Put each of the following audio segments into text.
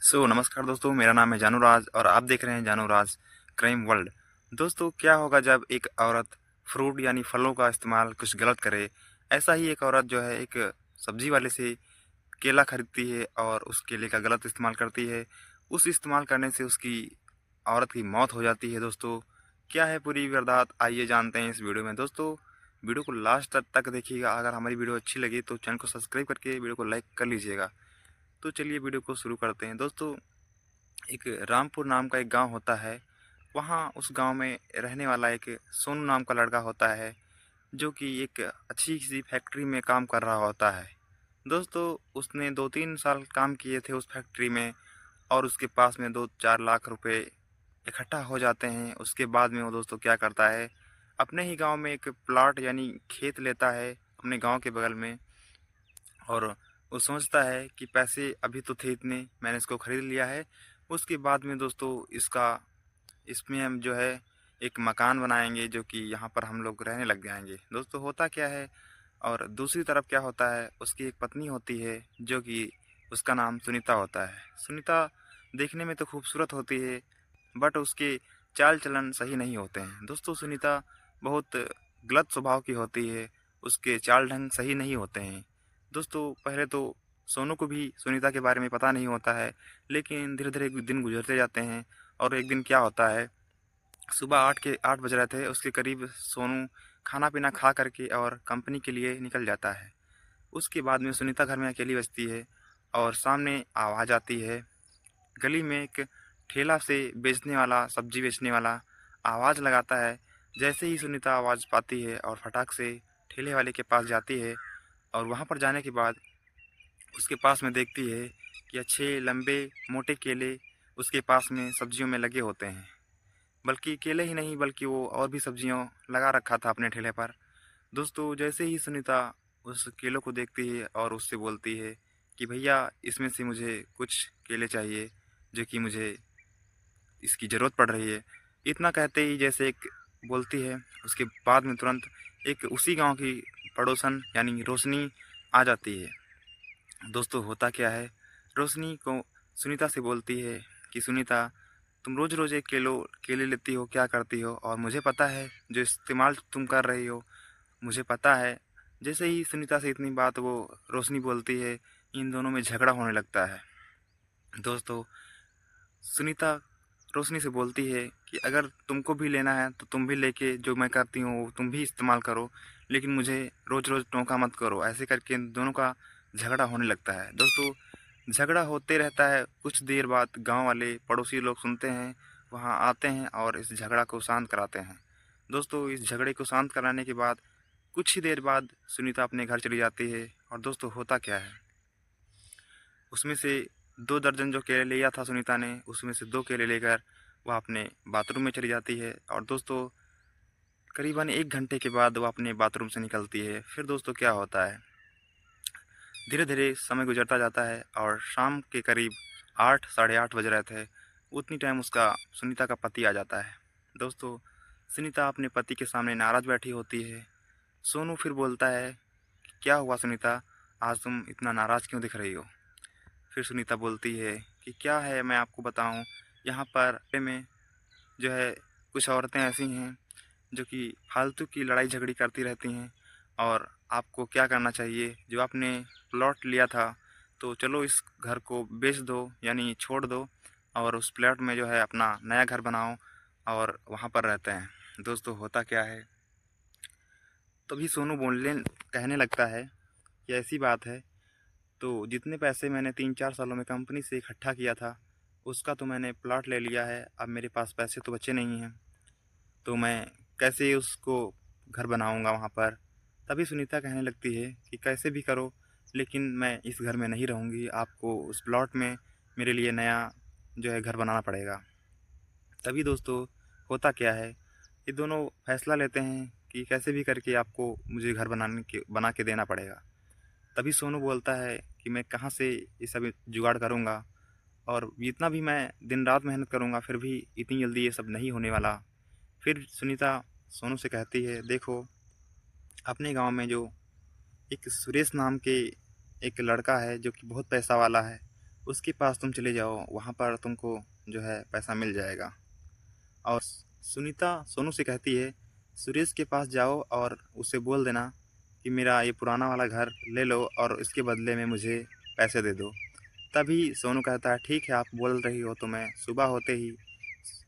नमस्कार दोस्तों, मेरा नाम है जानू राज और आप देख रहे हैं जानू राज क्राइम वर्ल्ड। दोस्तों, क्या होगा जब एक औरत फ्रूट यानी फलों का इस्तेमाल कुछ गलत करे। ऐसा ही एक औरत जो है एक सब्जी वाले से केला खरीदती है और उस केले का गलत इस्तेमाल करती है। उस इस्तेमाल करने से उसकी औरत की मौत हो जाती है। दोस्तों, क्या है पूरी वारदात, आइए जानते हैं इस वीडियो में। दोस्तों, वीडियो को लास्ट तक देखिएगा। अगर हमारी वीडियो अच्छी लगी तो चैनल को सब्सक्राइब करके वीडियो को लाइक कर लीजिएगा। तो चलिए वीडियो को शुरू करते हैं। दोस्तों, एक रामपुर नाम का एक गांव होता है। वहाँ उस गांव में रहने वाला एक सोनू नाम का लड़का होता है, जो कि एक अच्छी सी फैक्ट्री में काम कर रहा होता है। दोस्तों, उसने 2-3 साल काम किए थे उस फैक्ट्री में और उसके पास में 2-4 लाख रुपए इकट्ठा हो जाते हैं। उसके बाद में वो दोस्तों क्या करता है, अपने ही गांव में एक प्लॉट यानी खेत लेता है अपने गांव के बगल में। और वो सोचता है कि पैसे अभी तो थे इतने, मैंने इसको खरीद लिया है। उसके बाद में दोस्तों इसका इसमें हम जो है एक मकान बनाएंगे, जो कि यहाँ पर हम लोग रहने लग जाएंगे। दोस्तों, होता क्या है, और दूसरी तरफ क्या होता है, उसकी एक पत्नी होती है जो कि उसका नाम सुनीता होता है। सुनीता देखने में तो खूबसूरत होती है, बट उसके चाल चलन सही नहीं होते हैं। दोस्तों, सुनीता बहुत गलत स्वभाव की होती है, उसके चाल ढंग सही नहीं होते हैं। दोस्तों, पहले तो सोनू को भी सुनीता के बारे में पता नहीं होता है, लेकिन धीरे धीरे दिन गुजरते जाते हैं। और एक दिन क्या होता है, सुबह 8 बज रहे थे उसके करीब, सोनू खाना पीना खा करके और कंपनी के लिए निकल जाता है। उसके बाद में सुनीता घर में अकेली बचती है और सामने आवाज़ आती है। गली में एक ठेला से बेचने वाला, सब्जी बेचने वाला आवाज़ लगाता है। जैसे ही सुनीता आवाज़ पाती है और फटाक से ठेले वाले के पास जाती है, और वहाँ पर जाने के बाद उसके पास में देखती है कि अच्छे लंबे मोटे केले उसके पास में सब्जियों में लगे होते हैं। बल्कि केले ही नहीं, बल्कि वो और भी सब्जियों लगा रखा था अपने ठेले पर। दोस्तों, जैसे ही सुनीता उस केलों को देखती है और उससे बोलती है कि भैया, इसमें से मुझे कुछ केले चाहिए, जो कि मुझे इसकी ज़रूरत पड़ रही है। इतना कहते ही जैसे एक बोलती है, उसके बाद में तुरंत एक उसी गांव की पड़ोसन यानी रोशनी आ जाती है। दोस्तों, होता क्या है, रोशनी को सुनीता से बोलती है कि सुनीता, तुम रोज़ रोज़ एक केले लेती हो, क्या करती हो, और मुझे पता है जो इस्तेमाल तुम कर रही हो, मुझे पता है। जैसे ही सुनीता से इतनी बात वो रोशनी बोलती है, इन दोनों में झगड़ा होने लगता है। दोस्तों, सुनीता रोशनी से बोलती है कि अगर तुमको भी लेना है तो तुम भी लेके, जो मैं करती हूँ वो तुम भी इस्तेमाल करो, लेकिन मुझे रोज़ रोज़ टोका मत करो। ऐसे करके इन दोनों का झगड़ा होने लगता है। दोस्तों, झगड़ा होते रहता है। कुछ देर बाद गांव वाले पड़ोसी लोग सुनते हैं, वहां आते हैं और इस झगड़ा को शांत कराते हैं। दोस्तों, इस झगड़े को शांत कराने के बाद कुछ ही देर बाद सुनीता अपने घर चली जाती है। और दोस्तों, होता क्या है, उसमें से 2 दर्जन जो केले लिया था सुनीता ने, उसमें से 2 केले लेकर वह अपने बाथरूम में चली जाती है। और दोस्तों, करीबन 1 घंटे के बाद वह अपने बाथरूम से निकलती है। फिर दोस्तों क्या होता है, धीरे धीरे समय गुजरता जाता है और शाम के करीब 8, साढ़े 8 बज रहे थे। उतनी टाइम उसका सुनीता का पति आ जाता है। दोस्तों, सुनीता अपने पति के सामने नाराज़ बैठी होती है। सोनू फिर बोलता है, क्या हुआ सुनीता, आज तुम इतना नाराज़ क्यों दिख रही हो। फिर सुनीता बोलती है कि क्या है, मैं आपको बताऊं, यहाँ पर में जो है कुछ औरतें ऐसी हैं जो कि फालतू की लड़ाई झगड़ी करती रहती हैं। और आपको क्या करना चाहिए, जो आपने प्लॉट लिया था, तो चलो इस घर को बेच दो यानी छोड़ दो, और उस प्लॉट में जो है अपना नया घर बनाओ और वहाँ पर रहते हैं। दोस्तों, होता क्या है, तभी सोनू बोलने कहने लगता है कि ऐसी बात है, तो जितने पैसे मैंने 3-4 सालों में कंपनी से इकट्ठा किया था, उसका तो मैंने प्लॉट ले लिया है। अब मेरे पास पैसे तो बचे नहीं हैं, तो मैं कैसे उसको घर बनाऊंगा वहाँ पर। तभी सुनीता कहने लगती है कि कैसे भी करो, लेकिन मैं इस घर में नहीं रहूँगी, आपको उस प्लॉट में मेरे लिए नया जो है घर बनाना पड़ेगा। तभी दोस्तों, होता क्या है, ये दोनों फैसला लेते हैं कि कैसे भी करके आपको मुझे घर बना के देना पड़ेगा। तभी सोनू बोलता है कि मैं कहाँ से ये सब जुगाड़ करूँगा, और जितना भी मैं दिन रात मेहनत करूँगा फिर भी इतनी जल्दी ये सब नहीं होने वाला। फिर सुनीता सोनू से कहती है, देखो, अपने गांव में जो एक सुरेश नाम के एक लड़का है जो कि बहुत पैसा वाला है, उसके पास तुम चले जाओ, वहाँ पर तुमको जो है पैसा मिल जाएगा। और सुनीता सोनू से कहती है, सुरेश के पास जाओ और उसे बोल देना कि मेरा ये पुराना वाला घर ले लो और इसके बदले में मुझे पैसे दे दो। तभी सोनू कहता है, ठीक है, आप बोल रही हो तो मैं सुबह होते ही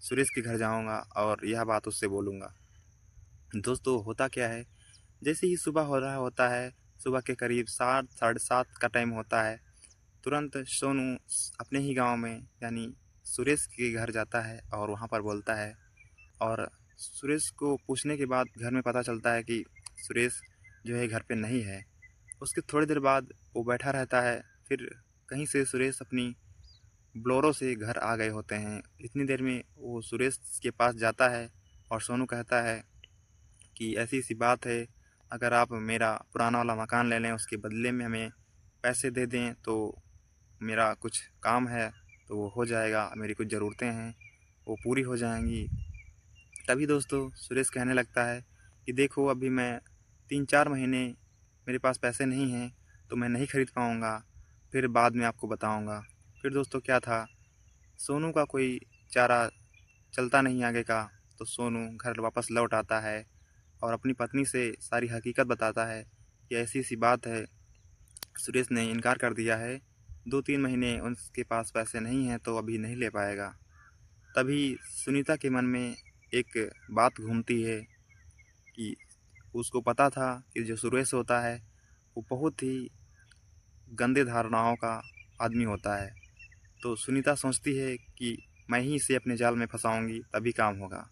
सुरेश के घर जाऊंगा और यह बात उससे बोलूँगा। दोस्तों होता क्या है, जैसे ही सुबह हो रहा होता है, सुबह के करीब 7 साढ़े 7 का टाइम होता है, तुरंत सोनू अपने ही गांव में यानी सुरेश के घर जाता है और वहां पर बोलता है। और सुरेश को पूछने के बाद घर में पता चलता है कि सुरेश जो है घर पे नहीं है। उसके थोड़ी देर बाद वो बैठा रहता है, फिर कहीं से सुरेश अपनी ब्लोरो से घर आ गए होते हैं। इतनी देर में वो सुरेश के पास जाता है और सोनू कहता है कि ऐसी सी बात है, अगर आप मेरा पुराना वाला मकान ले लें, उसके बदले में हमें पैसे दे दें तो मेरा कुछ काम है तो वो हो जाएगा, मेरी कुछ ज़रूरतें हैं वो पूरी हो जाएंगी। तभी दोस्तों सुरेश कहने लगता है कि देखो, अभी मैं 3-4 महीने मेरे पास पैसे नहीं हैं तो मैं नहीं खरीद पाऊँगा, फिर बाद में आपको बताऊँगा। फिर दोस्तों क्या था, सोनू का कोई चारा चलता नहीं आगे का, तो सोनू घर वापस लौट आता है और अपनी पत्नी से सारी हकीकत बताता है कि ऐसी सी बात है, सुरेश ने इनकार कर दिया है, 2-3 महीने उसके पास पैसे नहीं हैं तो अभी नहीं ले पाएगा। तभी सुनीता के मन में एक बात घूमती है कि उसको पता था कि जो सुरेश होता है वो बहुत ही गंदे धारणाओं का आदमी होता है। तो सुनीता सोचती है कि मैं ही इसे अपने जाल में फंसाऊंगी तभी काम होगा।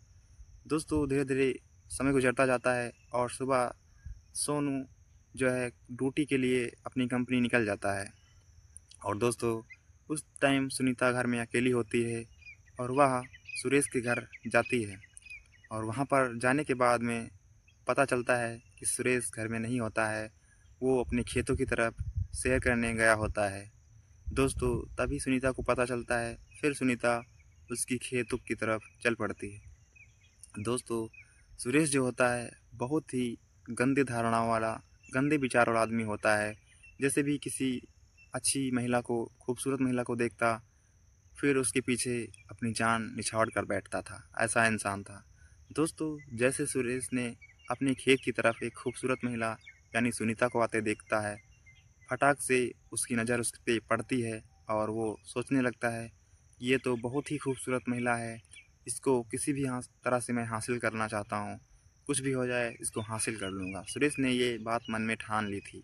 दोस्तों धीरे धीरे समय गुजरता जाता है और सुबह सोनू जो है ड्यूटी के लिए अपनी कंपनी निकल जाता है। और दोस्तों उस टाइम सुनीता घर में अकेली होती है और वह सुरेश के घर जाती है। और वहाँ पर जाने के बाद में पता चलता है कि सुरेश घर में नहीं होता है, वो अपने खेतों की तरफ सैर करने गया होता है। दोस्तों तभी सुनीता को पता चलता है, फिर सुनीता उसकी खेतों की तरफ चल पड़ती है। दोस्तों सुरेश जो होता है बहुत ही गंदे धारणाओं वाला, गंदे विचार वाला आदमी होता है। जैसे भी किसी अच्छी महिला को, खूबसूरत महिला को देखता, फिर उसके पीछे अपनी जान निछावर कर बैठता था, ऐसा इंसान था। दोस्तों जैसे सुरेश ने अपने खेत की तरफ एक खूबसूरत महिला यानी सुनीता को आते देखता है, फटाक से उसकी नज़र उस पर पड़ती है और वो सोचने लगता है ये तो बहुत ही खूबसूरत महिला है, इसको किसी भी तरह से मैं हासिल करना चाहता हूँ, कुछ भी हो जाए इसको हासिल कर लूँगा। सुरेश ने ये बात मन में ठान ली थी।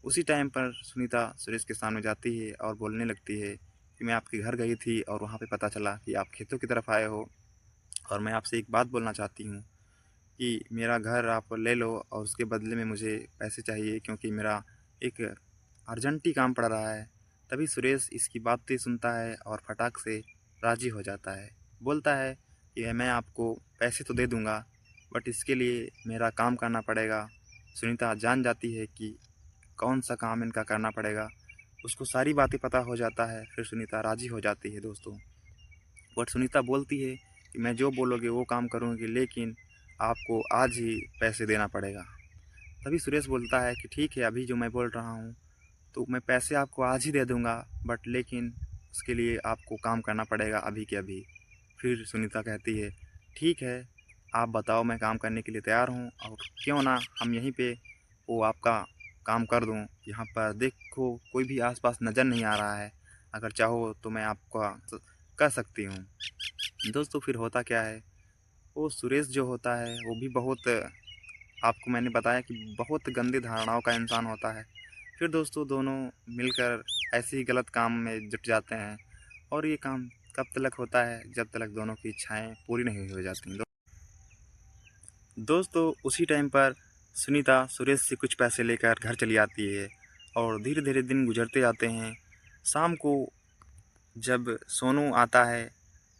उसी टाइम पर सुनीता सुरेश के सामने जाती है और बोलने लगती है कि मैं आपके घर गई थी और वहाँ पे पता चला कि आप खेतों की तरफ आए हो और मैं आपसे एक बात बोलना चाहती हूँ कि मेरा घर आप ले लो और उसके बदले में मुझे पैसे चाहिए, क्योंकि मेरा एक अर्जेंटी काम पड़ रहा है। तभी सुरेश इसकी बातें सुनता है और फटाक से राज़ी हो जाता है। बोलता है कि मैं आपको पैसे तो दे दूँगा, बट इसके लिए मेरा काम करना पड़ेगा। सुनीता जान जाती है कि कौन सा काम इनका करना पड़ेगा, उसको सारी बातें पता हो जाता है। फिर सुनीता राज़ी हो जाती है दोस्तों। बट सुनीता बोलती है कि मैं जो बोलोगे वो काम करूँगी, लेकिन आपको आज ही पैसे देना पड़ेगा। तभी सुरेश बोलता है कि ठीक है, अभी जो मैं बोल रहा हूँ तो मैं पैसे आपको आज ही दे दूँगा, बट लेकिन उसके लिए आपको काम करना पड़ेगा अभी के अभी। फिर सुनीता कहती है, ठीक है, आप बताओ, मैं काम करने के लिए तैयार हूँ और क्यों ना हम यहीं पे वो आपका काम कर दूँ। यहाँ पर देखो कोई भी आसपास नज़र नहीं आ रहा है, अगर चाहो तो मैं आपका कर सकती हूँ। दोस्तों फिर होता क्या है, वो सुरेश जो होता है वो भी बहुत, आपको मैंने बताया कि बहुत गंदी धारणाओं का इंसान होता है। फिर दोस्तों दोनों मिलकर ऐसे ही गलत काम में जुट जाते हैं और ये काम कब तक होता है, जब तक दोनों की इच्छाएं पूरी नहीं हो जाती। दोस्तों उसी टाइम पर सुनीता सुरेश से कुछ पैसे लेकर घर चली आती है और धीरे धीरे दिन गुजरते जाते हैं। शाम को जब सोनू आता है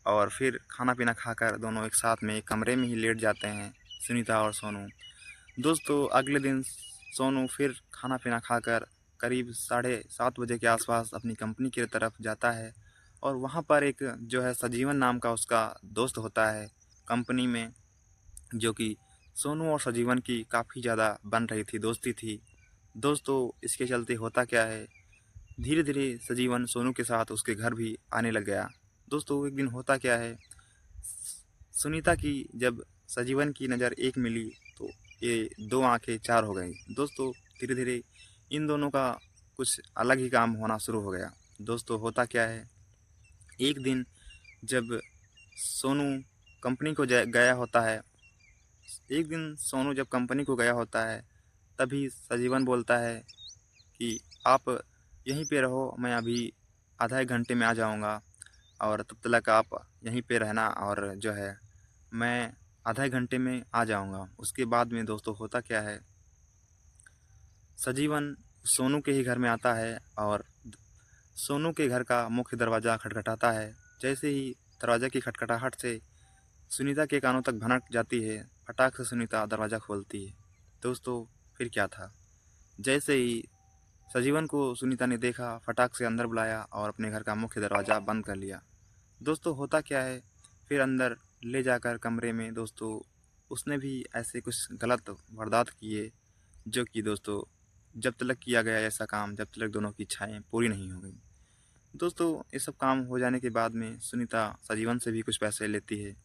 और फिर खाना पीना खाकर दोनों एक साथ में एक कमरे में ही लेट जाते हैं, सुनीता और सोनू। दोस्तों अगले दिन सोनू फिर खाना पीना खाकर करीब 7:30 बजे के आसपास अपनी कंपनी की तरफ जाता है और वहाँ पर एक जो है सजीवन नाम का उसका दोस्त होता है कंपनी में, जो कि सोनू और सजीवन की काफ़ी ज़्यादा बन रही थी, दोस्ती थी। दोस्तों इसके चलते होता क्या है, धीरे धीरे सजीवन सोनू के साथ उसके घर भी आने लग गया। दोस्तों एक दिन होता क्या है, सुनीता की जब सजीवन की नज़र एक मिली तो ये दो आंखें चार हो गई। दोस्तों धीरे धीरे इन दोनों का कुछ अलग ही काम होना शुरू हो गया। दोस्तों होता क्या है, एक दिन जब सोनू कंपनी को गया होता है, एक दिन सोनू जब कंपनी को गया होता है तभी सजीवन बोलता है कि आप यहीं पे रहो, मैं अभी आधा एक घंटे में आ जाऊंगा और तब तक आप यहीं पे रहना और जो है मैं आधा एक घंटे में आ जाऊंगा। उसके बाद में दोस्तों होता क्या है, सजीवन सोनू के ही घर में आता है और सोनू के घर का मुख्य दरवाज़ा खटखटाता है। जैसे ही दरवाज़ा की खटखटाहट से सुनीता के कानों तक भनक जाती है, फटाक से सुनीता दरवाज़ा खोलती है। दोस्तों फिर क्या था, जैसे ही सजीवन को सुनीता ने देखा, फटाक से अंदर बुलाया और अपने घर का मुख्य दरवाज़ा बंद कर लिया। दोस्तों होता क्या है, फिर अंदर ले जाकर कमरे में दोस्तों उसने भी ऐसे कुछ गलत वारदात किए, जो कि दोस्तों जब तक किया गया ऐसा काम, जब तक दोनों की इच्छाएं पूरी नहीं हो गई। दोस्तों ये सब काम हो जाने के बाद में सुनीता सजीवन से भी कुछ पैसे लेती है।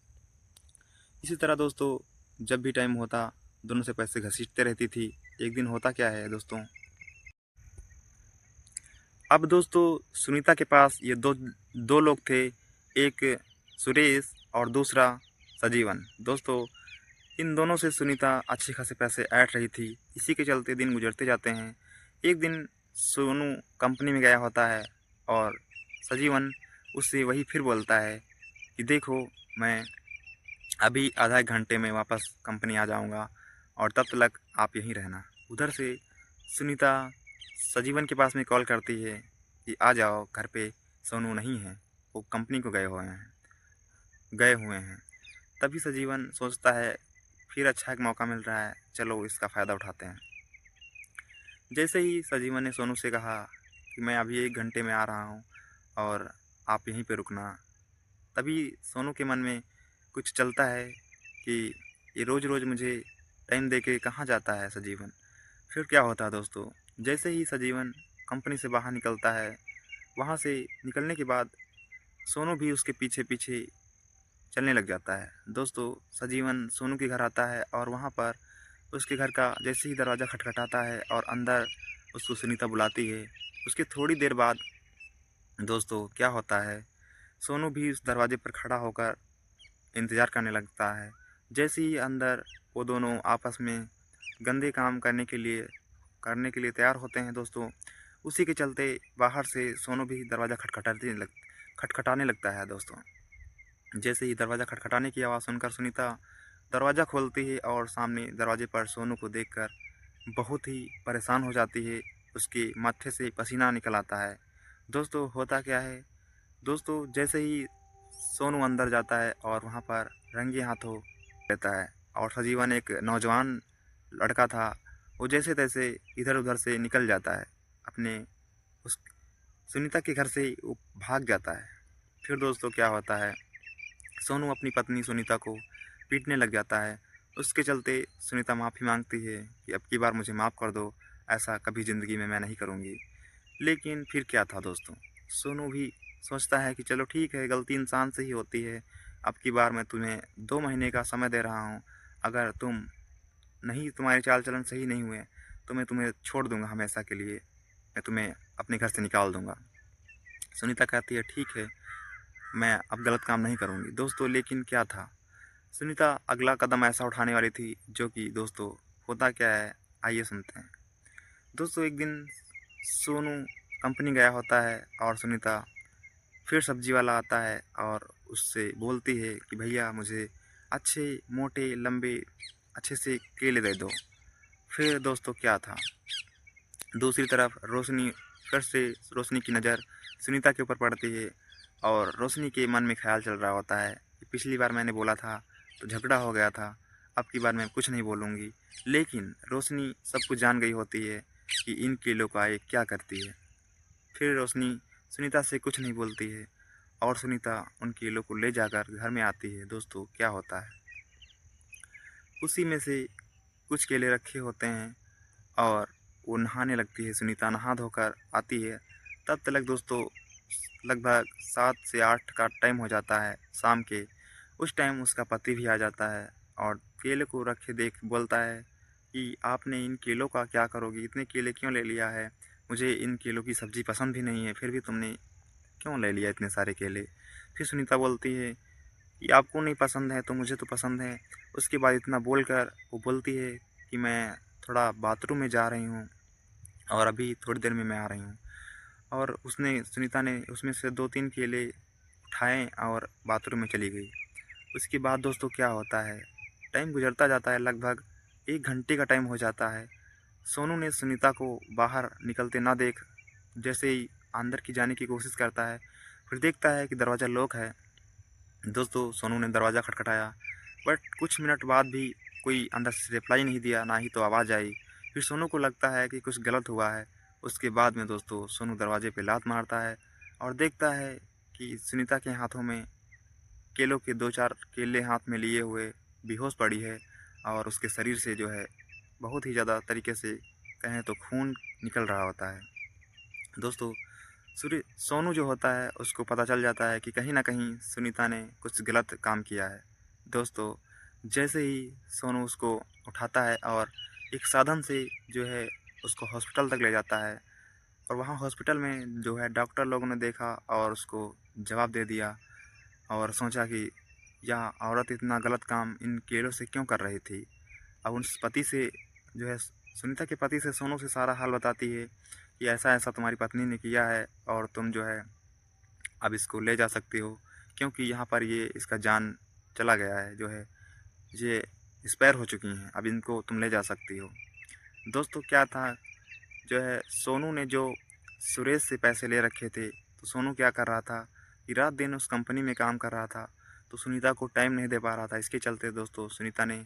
इसी तरह दोस्तों जब भी टाइम होता दोनों से पैसे घसीटते रहती थी। एक दिन होता क्या है दोस्तों, अब दोस्तों सुनीता के पास ये दो दो लोग थे, एक सुरेश और दूसरा सजीवन। दोस्तों इन दोनों से सुनीता अच्छे खासे पैसे ऐंठ रही थी। इसी के चलते दिन गुजरते जाते हैं। एक दिन सोनू कंपनी में गया होता है और सजीवन उससे वही फिर बोलता है कि देखो मैं अभी आधा एक घंटे में वापस कंपनी आ जाऊंगा और तब तक आप यहीं रहना। उधर से सुनीता सजीवन के पास में कॉल करती है कि आ जाओ घर पे, सोनू नहीं है, वो कंपनी को गए हुए हैं। तभी सजीवन सोचता है फिर अच्छा एक मौका मिल रहा है, चलो इसका फ़ायदा उठाते हैं। जैसे ही सजीवन ने सोनू से कहा कि मैं अभी एक घंटे में आ रहा हूँ और आप यहीं पे रुकना, तभी सोनू के मन में कुछ चलता है कि ये रोज़ रोज़ मुझे टाइम दे के कहाँ जाता है सजीवन। फिर क्या होता है दोस्तों, जैसे ही सजीवन कंपनी से बाहर निकलता है, वहाँ से निकलने के बाद सोनू भी उसके पीछे पीछे चलने लग जाता है। दोस्तों सजीवन सोनू के घर आता है और वहाँ पर उसके घर का जैसे ही दरवाज़ा खटखटाता है और अंदर उसको सुनीता बुलाती है। उसके थोड़ी देर बाद दोस्तों क्या होता है, सोनू भी उस दरवाजे पर खड़ा होकर इंतज़ार करने लगता है। जैसे ही अंदर वो दोनों आपस में गंदे काम करने के लिए तैयार होते हैं दोस्तों, उसी के चलते बाहर से सोनू भी दरवाज़ा खटखटाने लगता है दोस्तों। जैसे ही दरवाज़ा खटखटाने की आवाज़ सुनकर सुनीता दरवाज़ा खोलती है और सामने दरवाजे पर सोनू को देखकर बहुत ही परेशान हो जाती है। उसके माथे से पसीना निकल आता है। दोस्तों होता क्या है, दोस्तों जैसे ही सोनू अंदर जाता है और वहाँ पर रंगे हाथों रहता है और सजीवन एक नौजवान लड़का था, वो जैसे तैसे इधर उधर से निकल जाता है, अपने उस सुनीता के घर से वो भाग जाता है। फिर दोस्तों क्या होता है, सोनू अपनी पत्नी सुनीता को पीटने लग जाता है। उसके चलते सुनीता माफ़ी मांगती है कि अब की बार मुझे माफ़ कर दो, ऐसा कभी ज़िंदगी में मैं नहीं करूँगी। लेकिन फिर क्या था दोस्तों, सोनू भी सोचता है कि चलो ठीक है, गलती इंसान से ही होती है, अब की बार मैं तुम्हें 2 महीने का समय दे रहा हूँ, अगर तुम्हारे चाल चलन सही नहीं हुए तो मैं तुम्हें छोड़ दूँगा हमेशा के लिए, मैं तुम्हें अपने घर से निकाल दूँगा। सुनीता कहती है ठीक है, मैं अब गलत काम नहीं करूँगी। दोस्तों लेकिन क्या था, सुनीता अगला कदम ऐसा उठाने वाली थी जो कि दोस्तों होता क्या है, आइए सुनते हैं। दोस्तों एक दिन सोनू कंपनी गया होता है और सुनीता फिर सब्जी वाला आता है और उससे बोलती है कि भैया मुझे अच्छे मोटे लंबे अच्छे से केले दे दो। फिर दोस्तों क्या था, दूसरी तरफ रोशनी की नज़र सुनीता के ऊपर पड़ती है और रोशनी के मन में ख्याल चल रहा होता है कि पिछली बार मैंने बोला था तो झगड़ा हो गया था, अब की बार मैं कुछ नहीं बोलूँगी। लेकिन रोशनी सब कुछ जान गई होती है कि इन केलों का ये क्या करती है। फिर रोशनी सुनीता से कुछ नहीं बोलती है और सुनीता उन केलों को ले जाकर घर में आती है। दोस्तों क्या होता है, उसी में से कुछ केले रखे होते हैं और वो नहाने लगती है। सुनीता नहा धोकर आती है तब तक दोस्तों लगभग 7 से 8 का टाइम हो जाता है शाम के। उस टाइम उसका पति भी आ जाता है और केले को रखे देख बोलता है कि आपने इन केलों का क्या करोगी? इतने केले क्यों ले लिया है? मुझे इन केलों की सब्ज़ी पसंद भी नहीं है, फिर भी तुमने क्यों ले लिया इतने सारे केले? फिर सुनीता बोलती है कि आपको नहीं पसंद है तो मुझे तो पसंद है। उसके बाद इतना बोलकर वो बोलती है कि मैं थोड़ा बाथरूम में जा रही हूँ और अभी थोड़ी देर में मैं आ रही हूँ। और सुनीता ने उसमें से 2-3 केले उठाए और बाथरूम में चली गई। उसके बाद दोस्तों क्या होता है, टाइम गुज़रता जाता है, लगभग 1 घंटे का टाइम हो जाता है। सोनू ने सुनीता को बाहर निकलते ना देख जैसे ही अंदर की जाने की कोशिश करता है, फिर देखता है कि दरवाज़ा लॉक है। दोस्तों सोनू ने दरवाज़ा खटखटाया, बट कुछ मिनट बाद भी कोई अंदर से रिप्लाई नहीं दिया, ना ही तो आवाज़ आई। फिर सोनू को लगता है कि कुछ गलत हुआ है। उसके बाद में दोस्तों सोनू दरवाजे पे लात मारता है और देखता है कि सुनीता के हाथों में केलों के 2-4 केले हाथ में लिए हुए बेहोश पड़ी है और उसके शरीर से जो है बहुत ही ज़्यादा तरीके से कहें तो खून निकल रहा होता है। दोस्तों सोनू जो होता है उसको पता चल जाता है कि कहीं न कहीं सुनीता ने कुछ गलत काम किया है। दोस्तों जैसे ही सोनू उसको उठाता है और एक साधन से जो है उसको हॉस्पिटल तक ले जाता है और वहाँ हॉस्पिटल में जो है डॉक्टर लोगों ने देखा और उसको जवाब दे दिया और सोचा कि यह औरत इतना गलत काम इन केलों से क्यों कर रही थी। अब उस पति से जो है सुनीता के पति से सोनू से सारा हाल बताती है कि ऐसा-ऐसा तुम्हारी पत्नी ने किया है और तुम जो है अब इसको ले जा सकती हो, क्योंकि यहाँ पर ये इसका जान चला गया है, जो है ये एक्सपायर हो चुकी हैं, अब इनको तुम ले जा सकती हो। दोस्तों क्या था, जो है सोनू ने जो सुरेश से पैसे ले रखे थे, तो सोनू क्या कर रहा था कि रात दिन उस कंपनी में काम कर रहा था, तो सुनीता को टाइम नहीं दे पा रहा था। इसके चलते दोस्तों सुनीता ने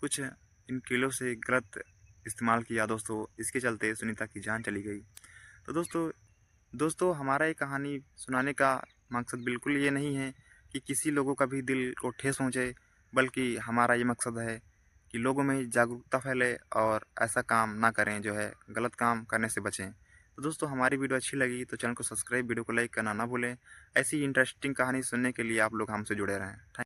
कुछ इन कीलों से गलत इस्तेमाल किया दोस्तों, इसके चलते सुनीता की जान चली गई। तो दोस्तों हमारा ये कहानी सुनाने का मकसद बिल्कुल ये नहीं है कि किसी लोगों का भी दिल को ठेस पहुँचे, बल्कि हमारा ये मकसद है कि लोगों में जागरूकता फैले और ऐसा काम ना करें, जो है गलत काम करने से बचें। तो दोस्तों हमारी वीडियो अच्छी लगी तो चैनल को सब्सक्राइब, वीडियो को लाइक करना ना भूलें। ऐसी इंटरेस्टिंग कहानी सुनने के लिए आप लोग हमसे जुड़े रहें। थैंक